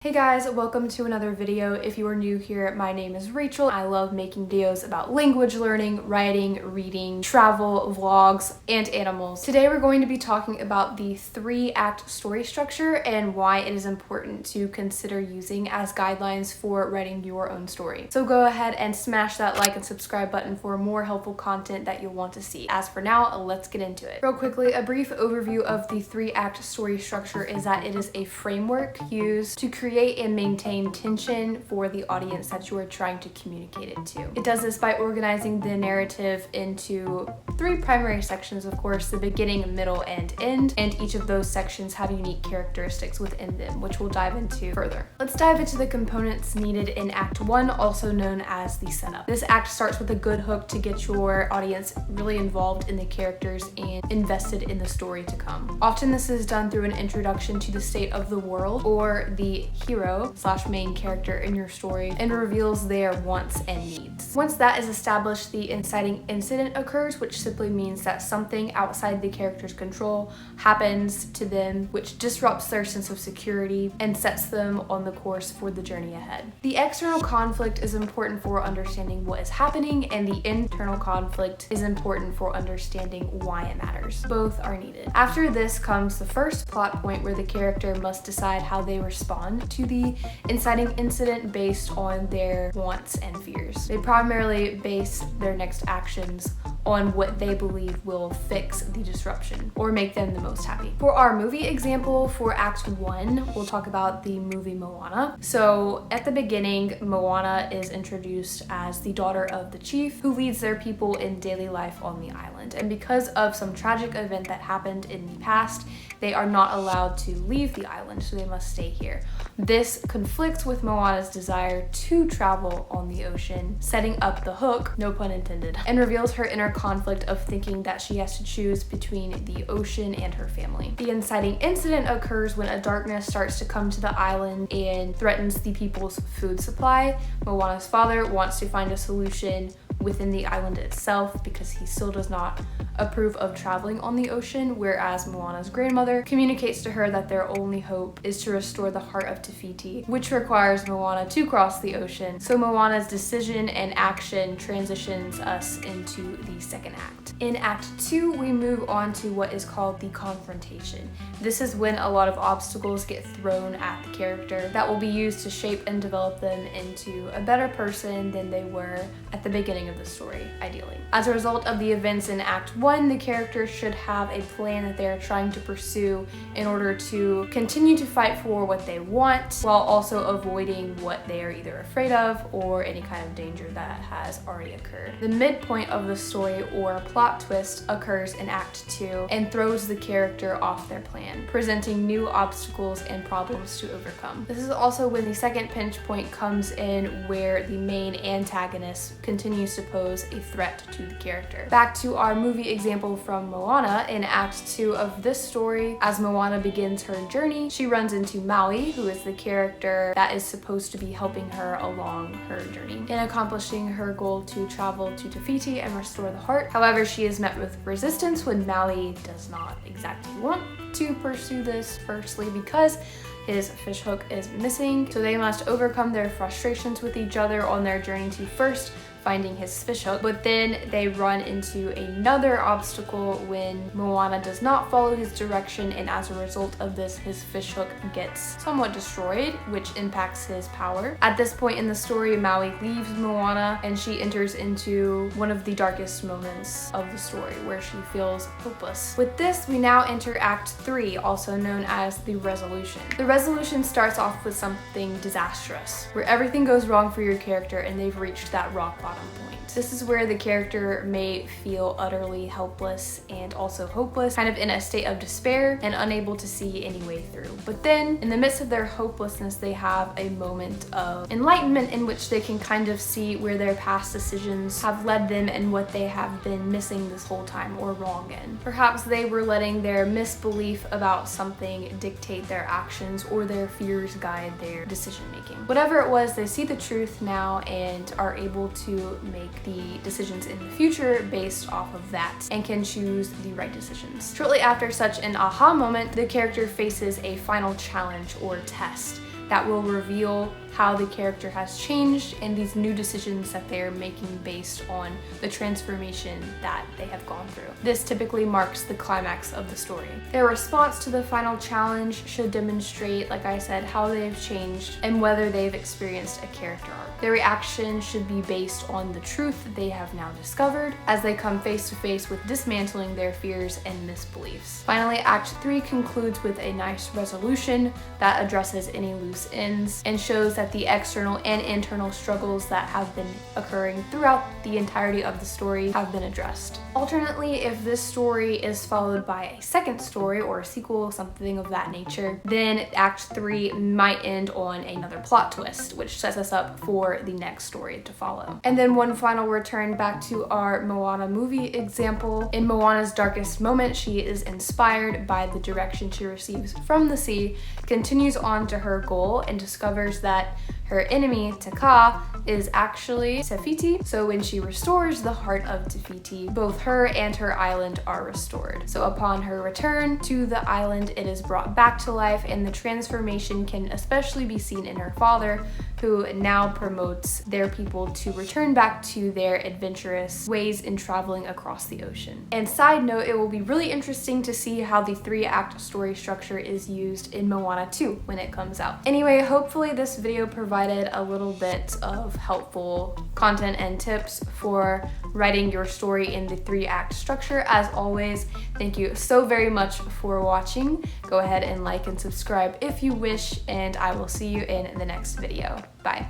Hey guys, welcome to another video. If you are new here, my name is Rachel. I love making videos about language learning, writing, reading, travel, vlogs, and animals. Today we're going to be talking about the 3-act story structure and why it is important to consider using as guidelines for writing your own story. So go ahead and smash that like and subscribe button for more helpful content that you'll want to see. As for now, let's get into it. Real quickly, a brief overview of the 3-act story structure is that it is a framework used to create and maintain tension for the audience that you are trying to communicate it to. It does this by organizing the narrative into 3 primary sections, of course, the beginning, middle, and end, and each of those sections have unique characteristics within them, which we'll dive into further. Let's dive into the components needed in Act 1, also known as the setup. This act starts with a good hook to get your audience really involved in the characters and invested in the story to come. Often this is done through an introduction to the state of the world or the hero/main character in your story and reveals their wants and needs. Once that is established, the inciting incident occurs, which simply means that something outside the character's control happens to them which disrupts their sense of security and sets them on the course for the journey ahead. The external conflict is important for understanding what is happening, and the internal conflict is important for understanding why it matters. Both are needed. After this comes the first plot point, where the character must decide how they respond to the inciting incident based on their wants and fears. They primarily base their next actions on what they believe will fix the disruption or make them the most happy. For our movie example for Act 1, we'll talk about the movie Moana. So at the beginning, Moana is introduced as the daughter of the chief who leads their people in daily life on the island. And because of some tragic event that happened in the past, they are not allowed to leave the island, so they must stay here. This conflicts with Moana's desire to travel on the ocean, setting up the hook, no pun intended, and reveals her inner conflict of thinking that she has to choose between the ocean and her family. The inciting incident occurs when a darkness starts to come to the island and threatens the people's food supply. Moana's father wants to find a solution within the island itself because he still does not approve of traveling on the ocean, whereas Moana's grandmother communicates to her that their only hope is to restore the heart of Te Fiti, which requires Moana to cross the ocean. So Moana's decision and action transitions us into the second act. In Act 2, we move on to what is called the confrontation. This is when a lot of obstacles get thrown at the character that will be used to shape and develop them into a better person than they were at the beginning of the story, ideally. As a result of the events in Act 1, the character should have a plan that they are trying to pursue in order to continue to fight for what they want while also avoiding what they are either afraid of or any kind of danger that has already occurred. The midpoint of the story or plot twist occurs in Act 2 and throws the character off their plan, presenting new obstacles and problems to overcome. This is also when the second pinch point comes in, where the main antagonist continues to pose a threat to the character. Back to our movie example from Moana. In Act 2 of this story, as Moana begins her journey, she runs into Maui, who is the character that is supposed to be helping her along her journey in accomplishing her goal to travel to Te Fiti and restore the heart. However, she is met with resistance when Maui does not exactly want to pursue this, firstly because his fishhook is missing, so they must overcome their frustrations with each other on their journey to first finding his fishhook, but then they run into another obstacle when Moana does not follow his direction, and as a result of this, his fishhook gets somewhat destroyed, which impacts his power. At this point in the story, Maui leaves Moana and she enters into one of the darkest moments of the story, where she feels hopeless. With this, we now enter Act 3, also known as the resolution. The resolution starts off with something disastrous, where everything goes wrong for your character and they've reached that rock bottom point. This is where the character may feel utterly helpless and also hopeless, kind of in a state of despair and unable to see any way through. But then, in the midst of their hopelessness, they have a moment of enlightenment in which they can kind of see where their past decisions have led them and what they have been missing this whole time or wrong in. Perhaps they were letting their misbelief about something dictate their actions, or their fears guide their decision making. Whatever it was, they see the truth now and are able to make the decisions in the future based off of that and can choose the right decisions. Shortly after such an aha moment, the character faces a final challenge or test that will reveal how the character has changed and these new decisions that they are making based on the transformation that they have gone through. This typically marks the climax of the story. Their response to the final challenge should demonstrate, like I said, how they've changed and whether they've experienced a character arc. Their reaction should be based on the truth that they have now discovered as they come face to face with dismantling their fears and misbeliefs. Finally, Act 3 concludes with a nice resolution that addresses any loose ends and shows that the external and internal struggles that have been occurring throughout the entirety of the story have been addressed. Alternately, if this story is followed by a second story or a sequel, something of that nature, then Act 3 might end on another plot twist, which sets us up for the next story to follow. And then one final return back to our Moana movie example. In Moana's darkest moment, she is inspired by the direction she receives from the sea, continues on to her goal, and discovers that her enemy, Te Kā, is actually Te Fiti. So when she restores the heart of Te Fiti, both her and her island are restored. So upon her return to the island, it is brought back to life, and the transformation can especially be seen in her father, who now promotes their people to return back to their adventurous ways in traveling across the ocean. And side note, it will be really interesting to see how the 3-act story structure is used in Moana 2 when it comes out. Anyway, hopefully this video provided a little bit of helpful content and tips for writing your story in the 3-act structure. As always, thank you so very much for watching. Go ahead and like and subscribe if you wish, and I will see you in the next video. Bye.